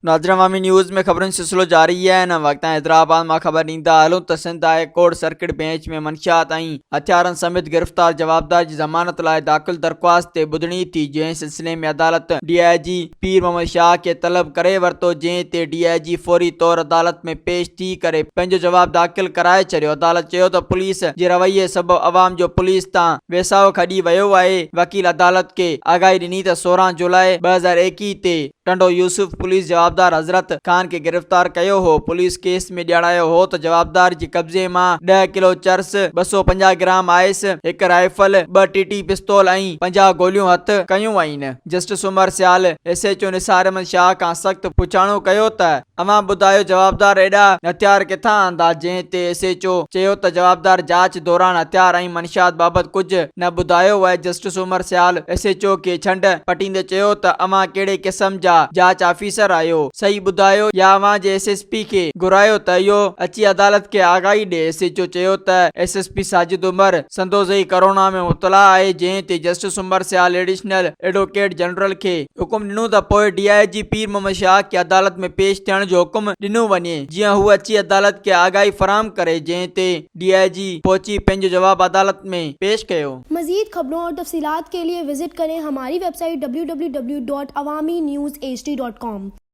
नाज़रीन अवामी न्यूज़ में खबरुनि सिलसिलो जारी है। इन वक्त हैदराबाद में खबर ॾींदा हलूं त Sindh high court circuit bench में मंशियात ऐं हथियारनि समेत गिरफ़्तार जवाबदार जी ज़मानत लाइ दाख़िल दरख़्वास्त ते ॿुधणी थी, जंहिं सिलसिले में अदालत DIG पीर मोहम्मद शाह खे तलब करे वरितो, जंहिं ते DIG फौरी तौर अदालत में पेश थी करे पंहिंजो जवाब दाख़िल कराए छॾियो। अदालत चयो त पुलिस जे रवैये सबबि अवाम जो पुलिस तां वेसाउ खॾी वियो आहे। वकील अदालत खे आगाही ॾिनी त 16 जुलाई 2021 ते टंडो यूसुफ पुलिस जवाबदार हज़रत खान के गिरफ्तार कयो हो। पुलिस केस में ॼाणायो हो त जवाबदार जी कब्ज़े मां 10 किलो चर्स, 250 ग्राम आइस, हिक राइफल, 2 TT पिस्तौल ऐं 50 गोलियूं हथ कयूं आहिनि। जस्टिस उमर सियाल SHO निसार अहमद शाह खां सख़्त पुछाणो कयो त अवां ॿुधायो जवाबदार एॾा हथियार किथां आंदा, जंहिं ते SHO चयो त जवाबदार जांच दौरान हथियार ऐं मंशियात बाबति कुझु न ॿुधायो आहे। जस्टिस उमर सियाल SHO खे छंड पटींदे चयो त अवां कहिड़े क़िस्म जा जांच ऑफिसर आहियो, सही ॿुधायो या अवां जे SSP खे घुरायो त इहो अची अदालत खे आगाही ॾे। SHO चयो त SSP साजिद उमर संदोज़ई कोरोना में मुब्तला आहे, जंहिं ते जस्टिस उमर सियाल एडिशनल एडवोकेट जनरल खे हुकुम ॾिनो त पोइ DIG पीर मोहम्मद शाह खे अदालत में पेश थियण जो हुकुम ॾिनो वञे, जीअं हू अची अदालत खे आगाही फराहम करे, जंहिं ते DIG पहुची पंहिंजो जवाब अदालत में पेश कयो। मज़ीद खबरों और तफसीलात के लिए विजिट करें हमारी वेबसाइट www.awamiNewsHD.com।